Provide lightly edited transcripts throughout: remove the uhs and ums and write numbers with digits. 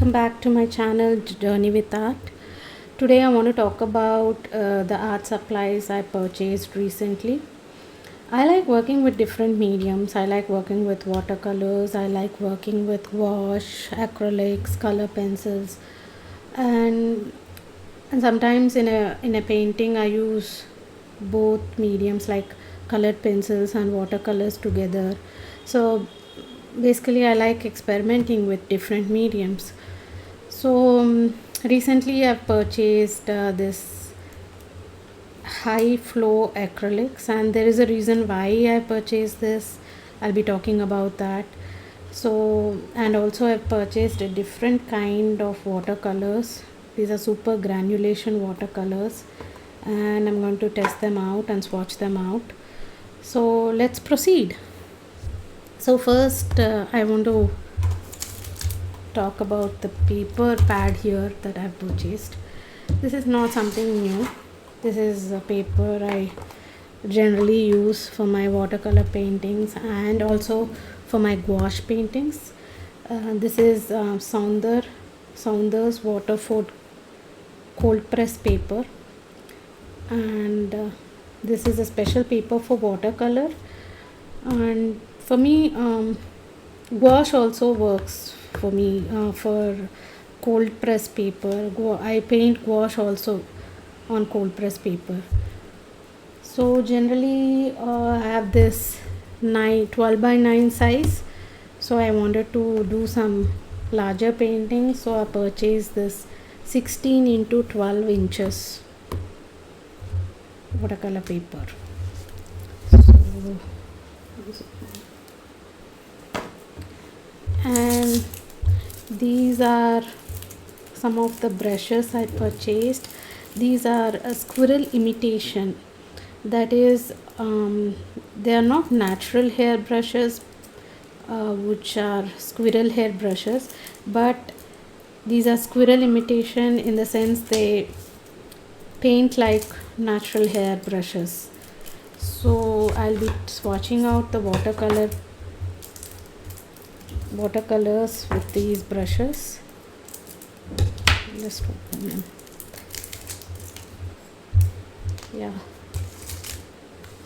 welcome back to my channel Journey with Art. Today I want to talk about the art supplies I purchased recently. I like working with different mediums. I like working with watercolors, I like working with gouache, acrylics, color pencils, and sometimes in a painting I use both mediums like colored pencils and watercolors together. So basically I like experimenting with different mediums. So recently I've purchased this high flow acrylics, and there is a reason why I purchased this. I'll be talking about that. So, and also I've purchased a different kind of watercolors. These are super granulation watercolors, and I'm going to test them out and swatch them out. So let's proceed. So first I want to talk about the paper pad here that I've purchased. This is not something new. This is a paper I generally use for my watercolor paintings and also for my gouache paintings. This is Saunderwaterford cold press paper, and this is a special paper for watercolor. And for me, gouache also works for me for cold press paper. I paint gouache also on cold press paper. So generally I have this 12 by 9 size, so I wanted to do some larger paintings, so I purchased this 16 into 12 inches watercolor paper. And these are some of the brushes I purchased. These are a squirrel imitation, that is they are not natural hair brushes which are squirrel hair brushes, but these are squirrel imitation in the sense they paint like natural hair brushes. So I'll be swatching out the watercolors with these brushes. Just open them. Yeah,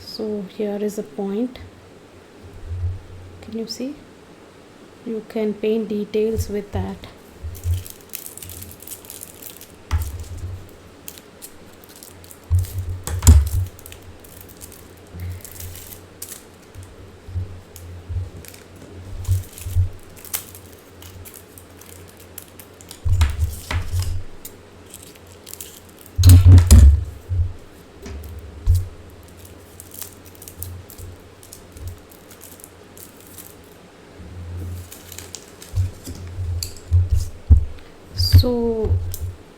so here is a point. Can you see? You can paint details with that. So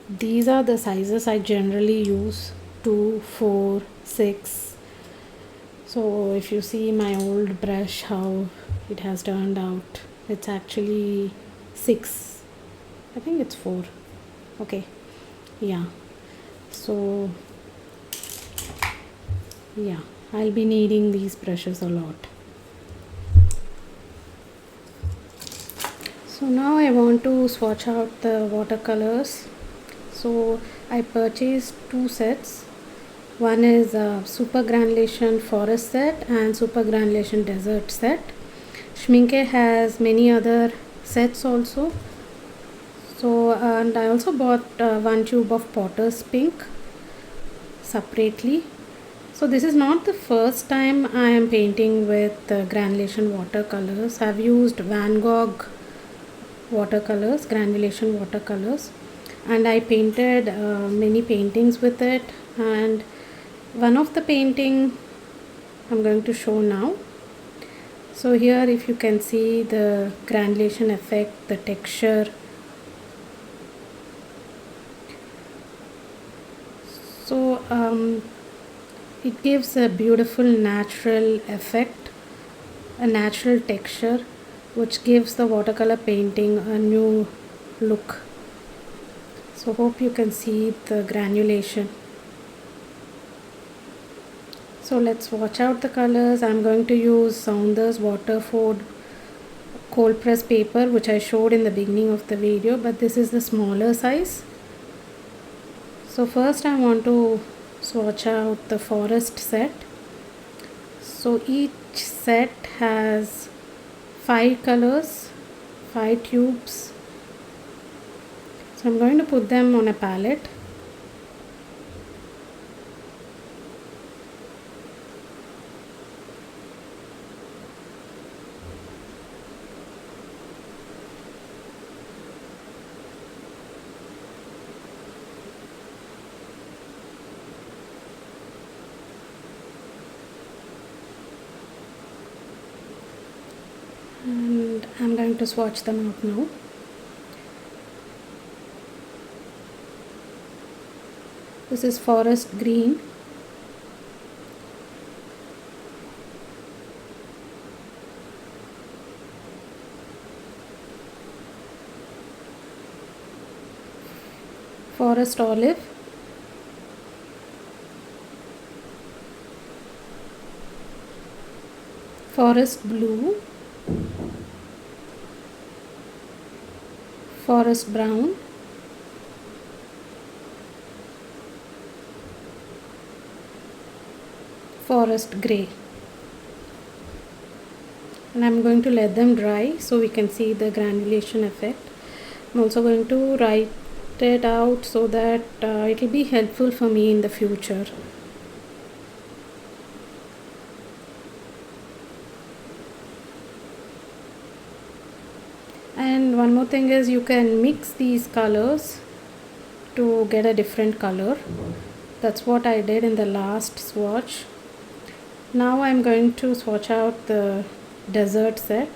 these are the sizes I generally use: 2, 4, 6. So if you see my old brush, how it has turned out, it's actually 6. I think it's 4. Okay, yeah. So yeah, I'll be needing these brushes a lot. So now I want to swatch out the watercolors. So I purchased 2 sets. One is a super granulation forest set and super granulation desert set. Schmincke has many other sets also. So and I also bought 1 tube of Potter's Pink separately. So this is not the first time I am painting with granulation watercolors. I've used Van Gogh watercolors, granulation watercolors, and I painted many paintings with it. And one of the painting I'm going to show now. So here if you can see the granulation effect, the texture. So it gives a beautiful natural effect, a natural texture, which gives the watercolor painting a new look. So hope you can see the granulation. So let's watch out the colors. I'm going to use Saunderwaterford cold press paper which I showed in the beginning of the video, but this is the smaller size. So first I want to swatch out the forest set. So each set has 5 colors, 5 tubes. So I'm going to put them on a palette. And I'm going to swatch them out now. This is forest green. Forest olive. Forest blue. Forest brown. Forest grey. And I'm going to let them dry so we can see the granulation effect. I'm also going to write it out so that it will be helpful for me in the future. And one more thing is you can mix these colors to get a different color. That's what I did in the last swatch. Now I'm going to swatch out the desert set.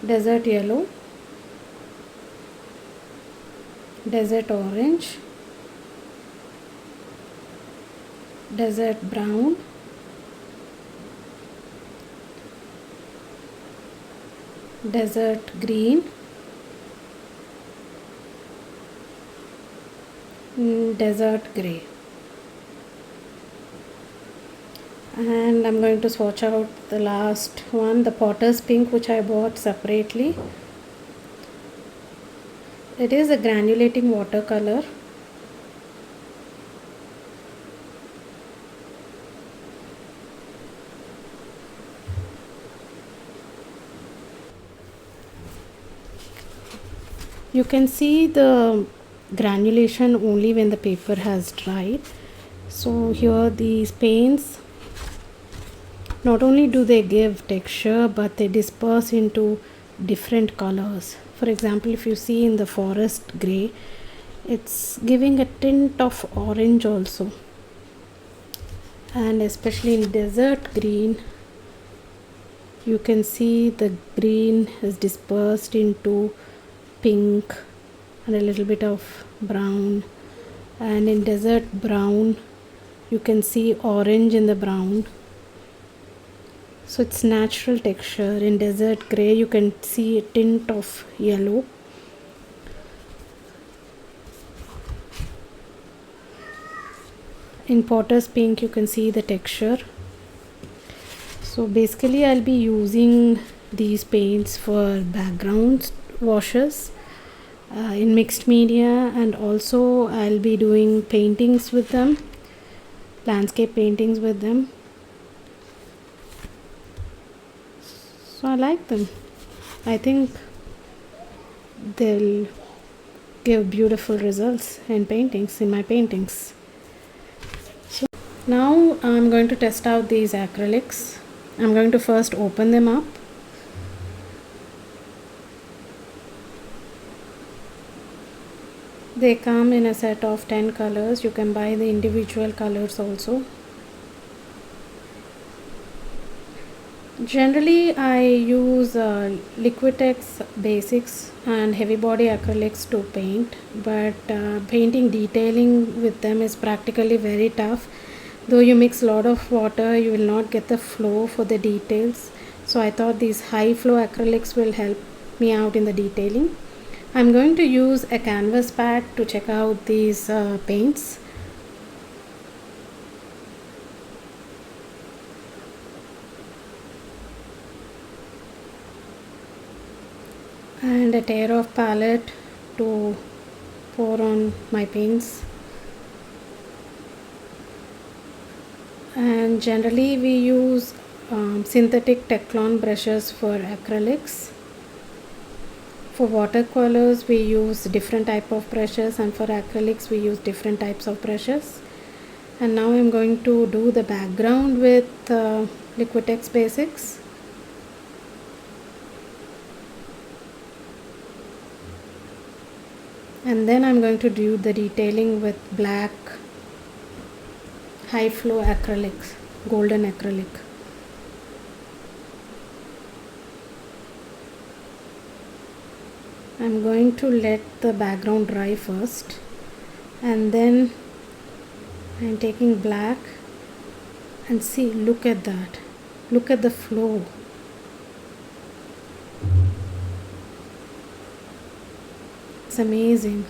Desert yellow, desert orange, desert brown, desert green, desert grey. And I'm going to swatch out the last one, the potter's pink, which I bought separately. It is a granulating watercolor. You can see the granulation only when the paper has dried. So here these paints, not only do they give texture, but they disperse into different colors. For example, if you see in the forest grey, it's giving a tint of orange also. And especially in desert green, you can see the green is dispersed into pink and a little bit of brown. And in desert brown, you can see orange in the brown. So it's natural texture. In desert grey, you can see a tint of yellow. In potter's pink, you can see the texture. So basically, I'll be using these paints for background washes in mixed media, and also I'll be doing paintings with them, landscape paintings with them. So I like them. I think they'll give beautiful results in paintings, in my paintings. So now I'm going to test out these acrylics. I'm going to first open them up. They come in a set of 10 colors. You can buy the individual colors also. Generally, I use Liquitex basics and heavy body acrylics to paint, but painting detailing with them is practically very tough, Though you mix a lot of water, you will not get the flow for the details. So I thought these high flow acrylics will help me out in the detailing. I'm going to use a canvas pad to check out these paints. And a tear off palette to pour on my paints. And generally we use synthetic Teflon brushes for acrylics. For watercolors we use different type of brushes, and for acrylics we use different types of brushes. And now I'm going to do the background with Liquitex Basics. And then I'm going to do the detailing with black high flow acrylics, golden acrylic. I'm going to let the background dry first, and then I'm taking black, and see, look at that, look at the flow. It's amazing.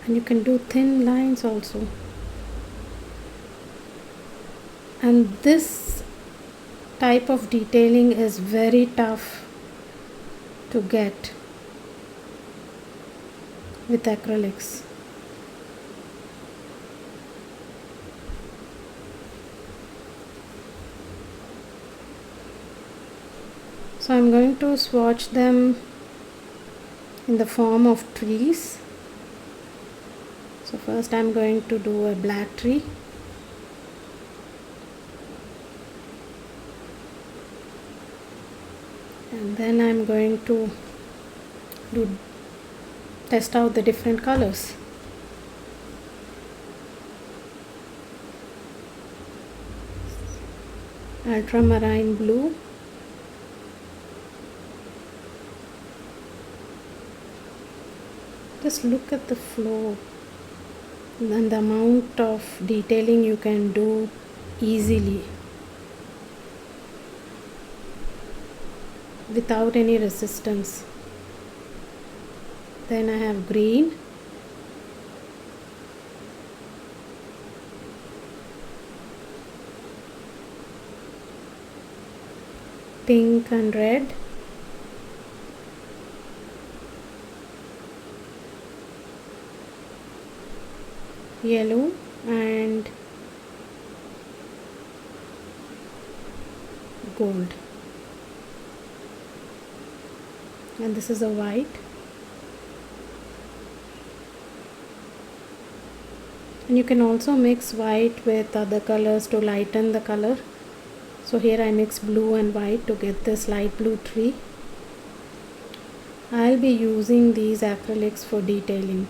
And you can do thin lines also. And this type of detailing is very tough to get with acrylics. So I'm going to swatch them in the form of trees. So first I'm going to do a black tree. And then I'm going to test out the different colors. Ultramarine blue, just look at the flow and the amount of detailing you can do easily without any resistance. Then I have green, pink and red, yellow and gold, and this is a white. And you can also mix white with other colors to lighten the color. So here I mix blue and white to get this light blue tree. I'll be using these acrylics for detailing.